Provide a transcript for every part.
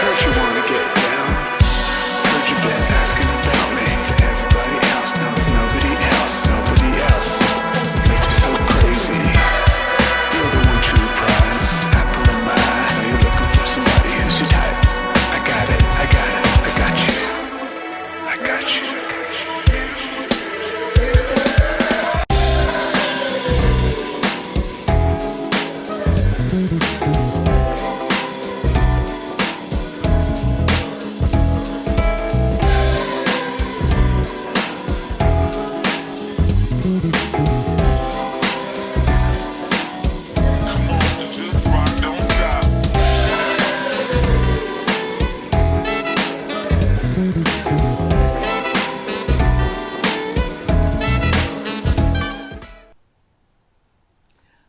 Heard you wanna get down. Heard you been asking about me to everybody else. Now it's nobody else, nobody else. Makes me so crazy. You're the one true prize, apple of my eye. Know you're looking for somebody who's your type. I got it, I got it, I got you. I got you, I got you.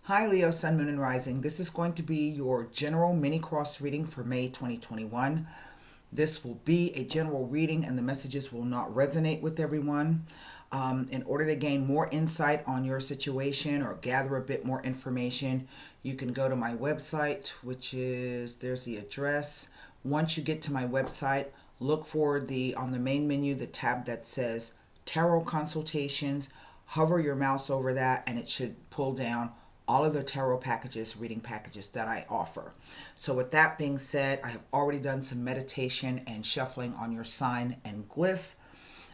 Hi Leo, Sun, Moon, and Rising. This is going to be your general mini cross reading for May 2021. This will be a general reading and the messages will not resonate with everyone. In order to gain more insight on your situation or gather a bit more information, you can go to my website, which is, there's the address. Once you get to my website, look for on the main menu, the tab that says Tarot Consultations. Hover your mouse over that and it should pull down all of the tarot packages, reading packages that I offer. So with that being said, I have already done some meditation and shuffling on your sign and glyph.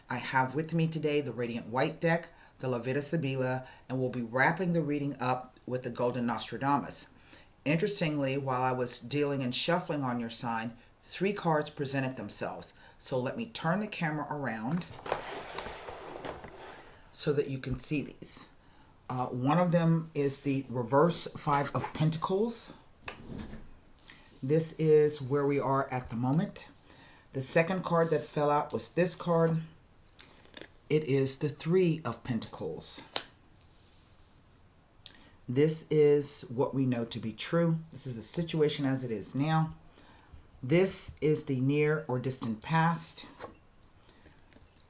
I have with me today the Radiant White deck, the Levita Sibila, and we'll be wrapping the reading up with the Golden Nostradamus. Interestingly, while I was dealing and shuffling on your sign, 3 cards presented themselves. So let me turn the camera around so that you can see these. One of them is the reverse 5 of Pentacles. This is where we are at the moment. The second card that fell out was this card. It is the 3 of Pentacles. This is what we know to be true. This is the situation as it is now. This is the near or distant past.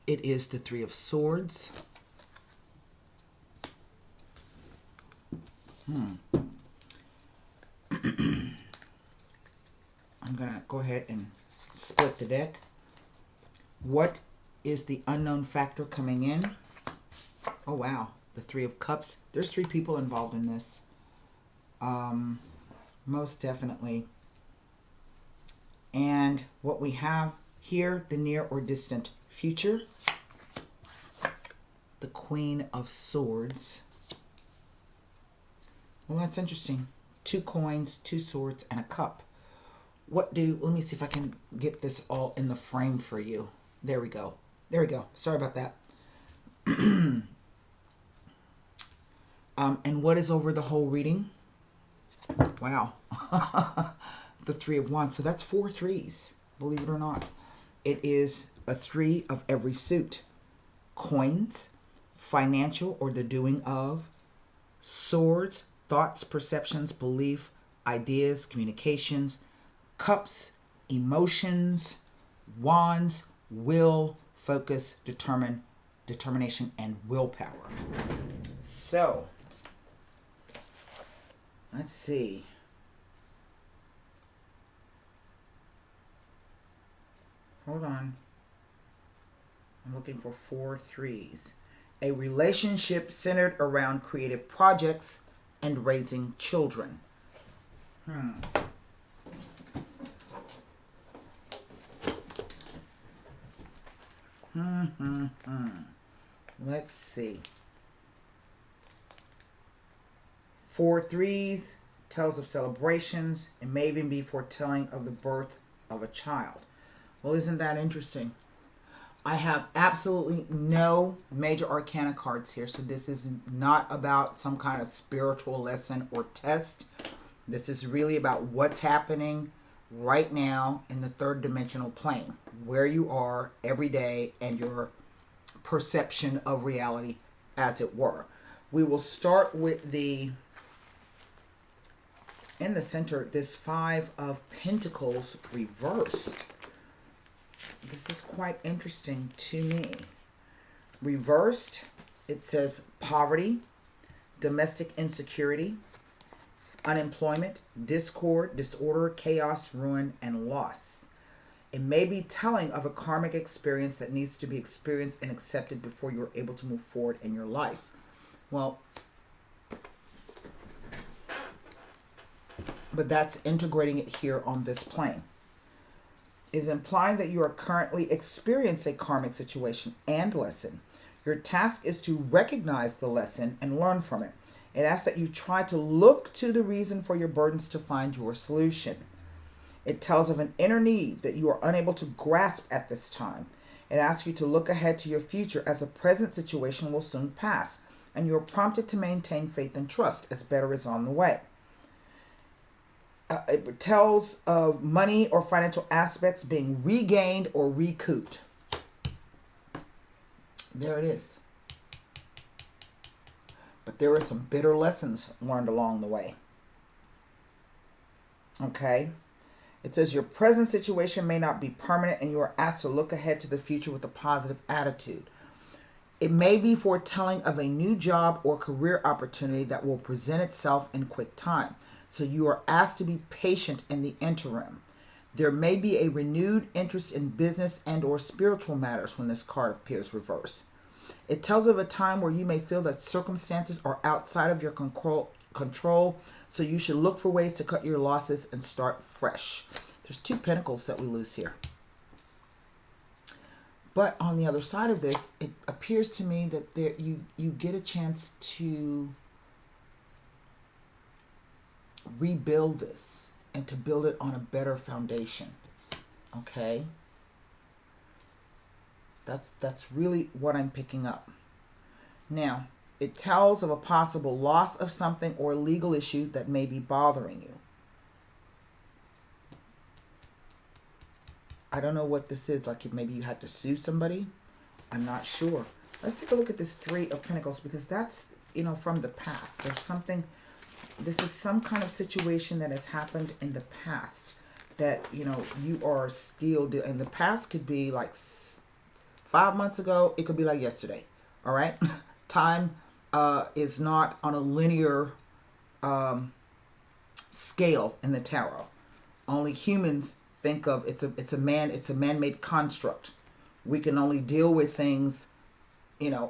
It is the 3 of Swords. I'm going to go ahead and split the deck. What is the unknown factor coming in? Oh, wow. The 3 of Cups. There's 3 people involved in this. Most definitely. And what we have here, the near or distant future. The Queen of Swords. Well, that's interesting. 2 coins, 2 swords, and a cup. Let me see if I can get this all in the frame for you. There we go. There we go. Sorry about that. And what is over the whole reading? Wow. The 3 of Wands. So that's 4 threes, believe it or not. It is a 3 of every suit. Coins, financial or the doing of, swords, thoughts, perceptions, belief, ideas, communications, cups, emotions, wands, will, focus, determination, and willpower. So, let's see. Hold on. I'm looking for 4 threes. A relationship centered around creative projects and raising children. Let's see. 4 threes tells of celebrations. It may even be foretelling of the birth of a child. Well, isn't that interesting? I have absolutely no major arcana cards here, so this is not about some kind of spiritual lesson or test. This is really about what's happening right now in the 3rd dimensional plane, where you are every day and your perception of reality, as it were. We will start with in the center, this 5 of Pentacles reversed. This is quite interesting to me. Reversed, it says poverty, domestic insecurity, unemployment, discord, disorder, chaos, ruin, and loss. It may be telling of a karmic experience that needs to be experienced and accepted before you're able to move forward in your life. Well, but that's integrating it here on this plane. Is implying that you are currently experiencing a karmic situation and lesson. Your task is to recognize the lesson and learn from it. It asks that you try to look to the reason for your burdens to find your solution. It tells of an inner need that you are unable to grasp at this time. It asks you to look ahead to your future as a present situation will soon pass, and you are prompted to maintain faith and trust as better is on the way. It tells of money or financial aspects being regained or recouped. There it is. But there are some bitter lessons learned along the way. Okay? It says your present situation may not be permanent and you are asked to look ahead to the future with a positive attitude. It may be foretelling of a new job or career opportunity that will present itself in quick time. So you are asked to be patient in the interim. There may be a renewed interest in business and or spiritual matters when this card appears reversed. It tells of a time where you may feel that circumstances are outside of your control, so you should look for ways to cut your losses and start fresh. There's 2 pentacles that we lose here. But on the other side of this, it appears to me that you get a chance to rebuild this and to build it on a better foundation. Okay? That's really what I'm picking up. Now, it tells of a possible loss of something or legal issue that may be bothering you. I don't know what this is. Like maybe you had to sue somebody. I'm not sure. Let's take a look at this 3 of Pentacles because that's, from the past. There's something, this is some kind of situation that has happened in the past that, you are still doing. And the past could be like 5 months ago. It could be like yesterday. All right. Time is not on a linear scale in the tarot. Only humans think of it's a man-made construct. We can only deal with things,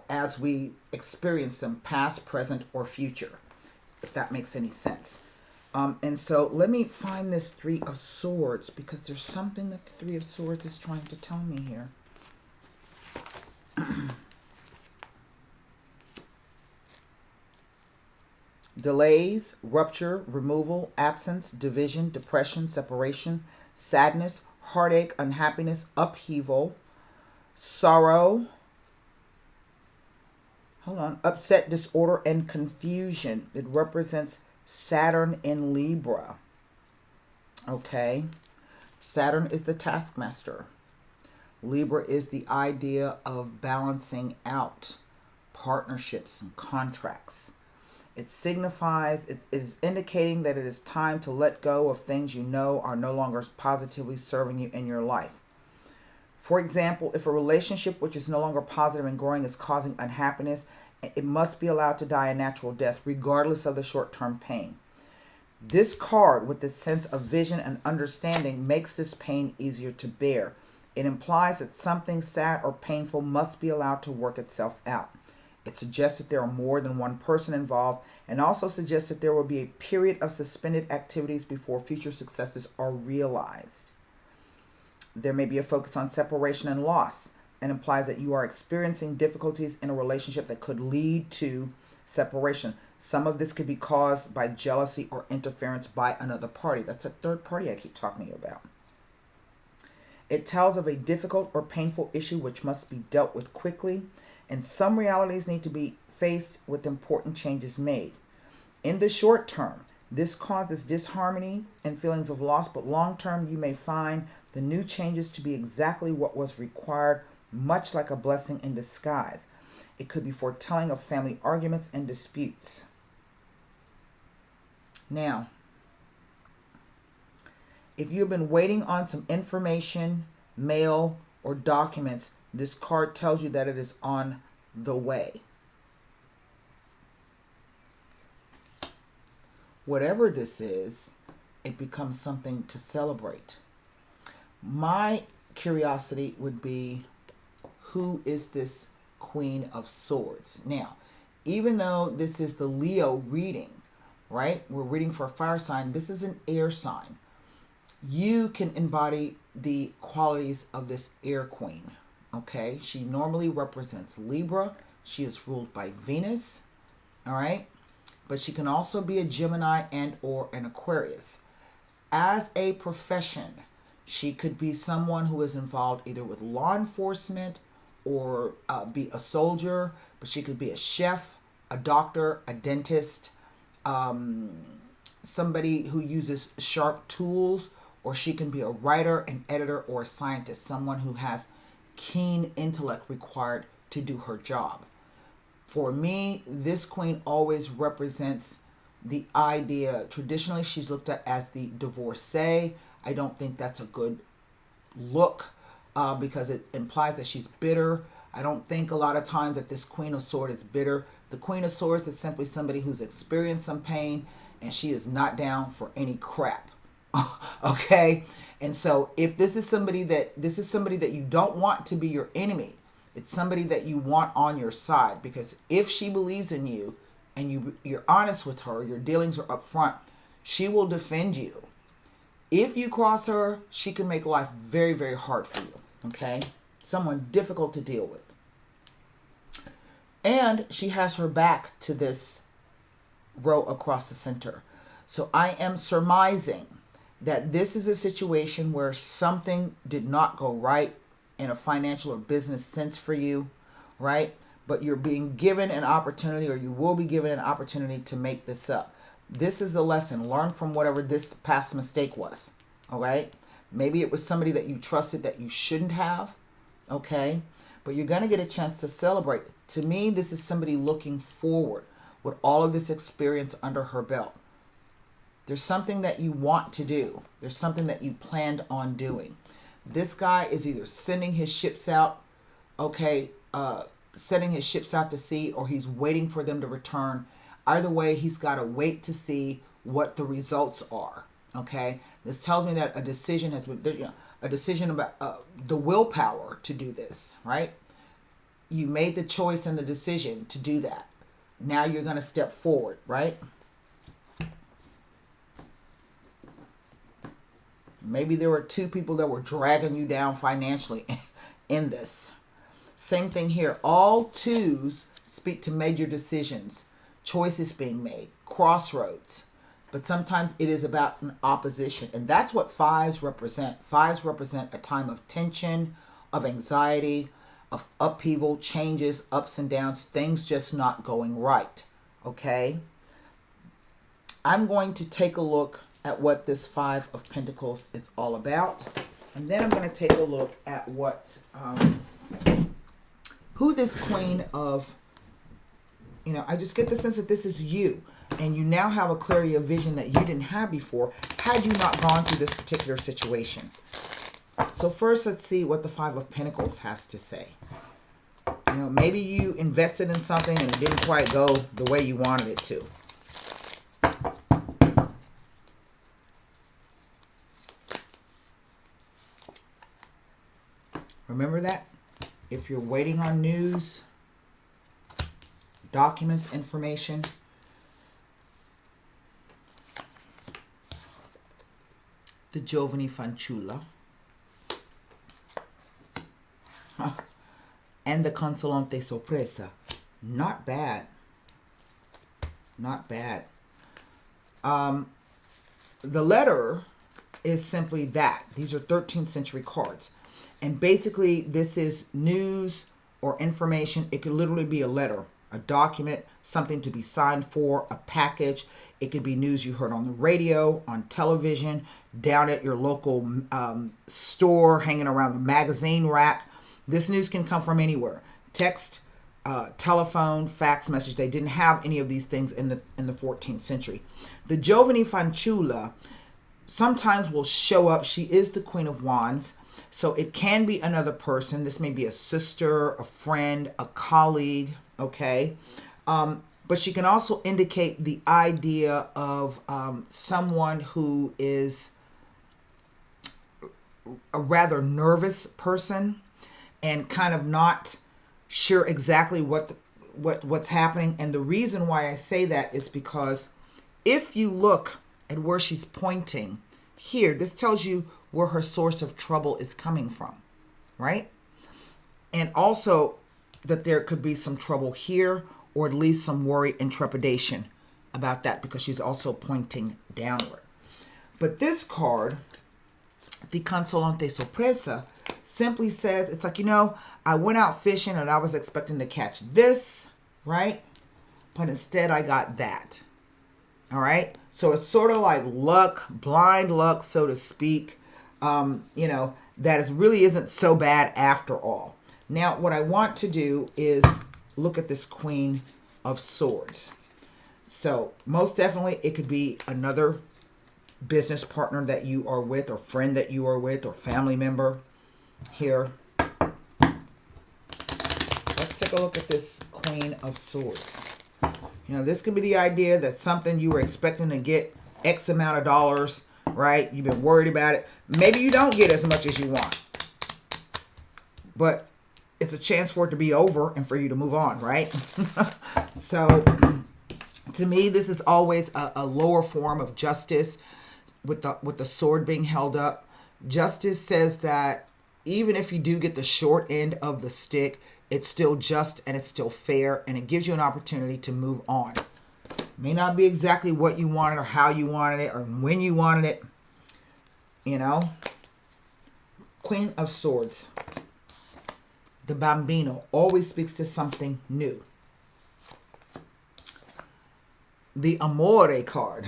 as we experience them, past, present, or future, if that makes any sense. And so let me find this 3 of Swords because there's something that the 3 of Swords is trying to tell me here. Delays, rupture, removal, absence, division, depression, separation, sadness, heartache, unhappiness, upheaval, sorrow, upset, disorder, and confusion. It represents Saturn in Libra. Okay. Saturn is the taskmaster. Libra is the idea of balancing out partnerships and contracts. It signifies, it is indicating that it is time to let go of things you know are no longer positively serving you in your life. For example, if a relationship which is no longer positive and growing is causing unhappiness, it must be allowed to die a natural death, regardless of the short-term pain. This card, with its sense of vision and understanding, makes this pain easier to bear. It implies that something sad or painful must be allowed to work itself out. It suggests that there are more than one person involved and also suggests that there will be a period of suspended activities before future successes are realized. There may be a focus on separation and loss and implies that you are experiencing difficulties in a relationship that could lead to separation. Some of this could be caused by jealousy or interference by another party. That's a third party I keep talking to you about. It tells of a difficult or painful issue which must be dealt with quickly, and some realities need to be faced with important changes made. In the short term, this causes disharmony and feelings of loss, but long term, you may find the new changes to be exactly what was required, much like a blessing in disguise. It could be foretelling of family arguments and disputes. Now, if you've been waiting on some information, mail, or documents, this card tells you that it is on the way. Whatever this is, it becomes something to celebrate. My curiosity would be, who is this Queen of Swords? Now, even though this is the Leo reading, right? We're reading for a fire sign. This is an air sign. You can embody the qualities of this air queen, okay? She normally represents Libra. She is ruled by Venus, all right? But she can also be a Gemini and or an Aquarius. As a profession, she could be someone who is involved either with law enforcement or be a soldier, but she could be a chef, a doctor, a dentist, somebody who uses sharp tools, or she can be a writer, an editor, or a scientist, someone who has keen intellect required to do her job. For me, this queen always represents the idea. Traditionally, she's looked at as the divorcee. I don't think that's a good look because it implies that she's bitter. I don't think a lot of times that this Queen of Swords is bitter. The Queen of Swords is simply somebody who's experienced some pain and she is not down for any crap. Okay? And so if this is somebody that you don't want to be your enemy, it's somebody that you want on your side, because if she believes in you and you're honest with her, your dealings are upfront, she will defend you. If you cross her, she can make life very, very hard for you. Okay? Someone difficult to deal with. And she has her back to this row across the center. So I am surmising that this is a situation where something did not go right in a financial or business sense for you, right? But you're being given an opportunity, or you will be given an opportunity to make this up. This is the lesson. Learn from whatever this past mistake was, all right? Maybe it was somebody that you trusted that you shouldn't have, okay? But you're going to get a chance to celebrate. To me, this is somebody looking forward with all of this experience under her belt. There's something that you want to do. There's something that you planned on doing. This guy is either sending his ships out, okay, sending his ships out to sea, or he's waiting for them to return. Either way, he's got to wait to see what the results are, okay? This tells me that a decision has been, a decision about the willpower to do this, right? You made the choice and the decision to do that. Now you're going to step forward, right? Maybe there were two people that were dragging you down financially in this. Same thing here. All twos speak to major decisions, choices being made, crossroads. But sometimes it is about an opposition. And that's what fives represent. Fives represent a time of tension, of anxiety, of upheaval, changes, ups and downs, things just not going right. Okay? I'm going to take a look at what this Five of Pentacles is all about. And then I'm going to take a look at what, who this Queen of, I just get the sense that this is you. And you now have a clarity of vision that you didn't have before had you not gone through this particular situation. So first, let's see what the Five of Pentacles has to say. Maybe you invested in something and it didn't quite go the way you wanted it to. Remember that? If you're waiting on news, documents, information, the Giovani Fanciulla, and the Consolante Sorpresa. Not bad. Not bad. The letter is simply that. These are 13th century cards. And basically, this is news or information. It could literally be a letter, a document, something to be signed for, a package. It could be news you heard on the radio, on television, down at your local store, hanging around the magazine rack. This news can come from anywhere. Text, telephone, fax message. They didn't have any of these things in the 14th century. The Giovani Fanciulla sometimes will show up. She is the Queen of Wands. So it can be another person. This may be a sister, a friend, a colleague, okay? But she can also indicate the idea of someone who is a rather nervous person and kind of not sure exactly what's happening. And the reason why I say that is because if you look at where she's pointing here, this tells you where her source of trouble is coming from, right? And also that there could be some trouble here, or at least some worry and trepidation about that, because she's also pointing downward. But this card, the Consolante Sorpresa, simply says, it's like, I went out fishing and I was expecting to catch this, right? But instead I got that. All right. So it's sort of like luck, blind luck, so to speak. That really isn't so bad after all. Now, what I want to do is look at this Queen of Swords. So most definitely it could be another business partner that you are with, or friend that you are with, or family member here. Let's take a look at this Queen of Swords. This could be the idea that something you were expecting to get X amount of dollars, right? You've been worried about it. Maybe you don't get as much as you want, but it's a chance for it to be over and for you to move on, right? So to me, this is always a lower form of justice with the sword being held up. Justice says that even if you do get the short end of the stick, it's still just and it's still fair, and it gives you an opportunity to move on. May not be exactly what you wanted or how you wanted it or when you wanted it. Queen of Swords. The Bambino always speaks to something new. The Amore card.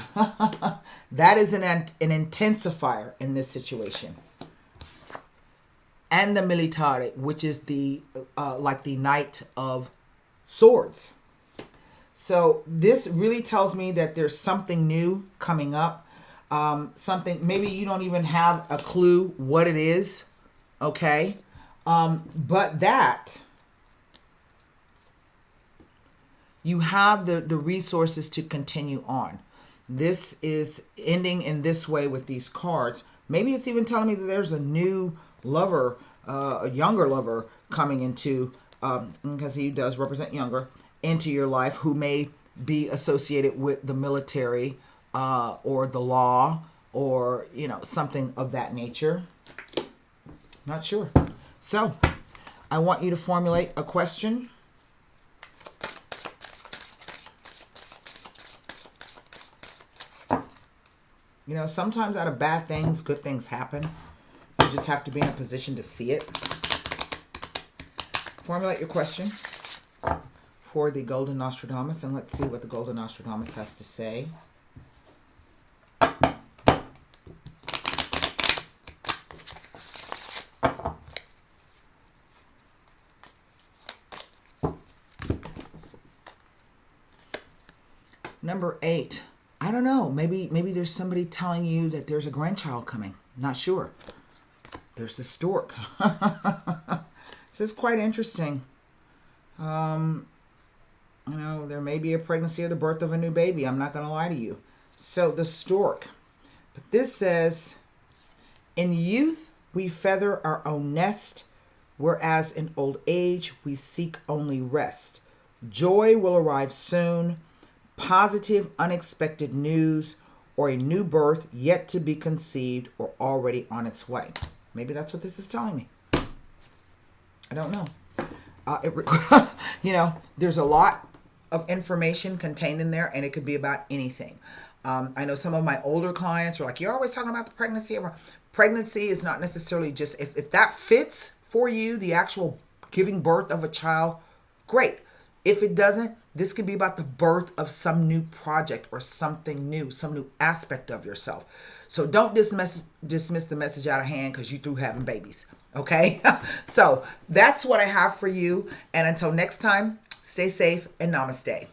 That is an intensifier in this situation. And the Militare, which is the like the Knight of Swords. So this really tells me that there's something new coming up. Something, maybe you don't even have a clue what it is. Okay. But that you have the resources to continue on. This is ending in this way with these cards. Maybe it's even telling me that there's a new lover, a younger lover coming into, because he does represent younger, into your life, who may be associated with the military or the law, or something of that nature. Not sure. So I want you to formulate a question. Sometimes out of bad things, good things happen. You just have to be in a position to see it. Formulate your question for the Golden Nostradamus, and let's see what the Golden Nostradamus has to say. Number 8. I don't know. Maybe there's somebody telling you that there's a grandchild coming. Not sure. There's the stork. This is quite interesting. There may be a pregnancy or the birth of a new baby. I'm not going to lie to you. So the stork. But this says, in youth we feather our own nest, whereas in old age we seek only rest. Joy will arrive soon. Positive, unexpected news, or a new birth yet to be conceived or already on its way. Maybe that's what this is telling me. I don't know. There's a lot of information contained in there, and it could be about anything. I know some of my older clients are like, you're always talking about the pregnancy. Pregnancy is not necessarily just, if that fits for you, the actual giving birth of a child, great. If it doesn't, this could be about the birth of some new project or something new, some new aspect of yourself. So don't dismiss the message out of hand because you through having babies. Okay? So that's what I have for you. And until next time, stay safe and namaste.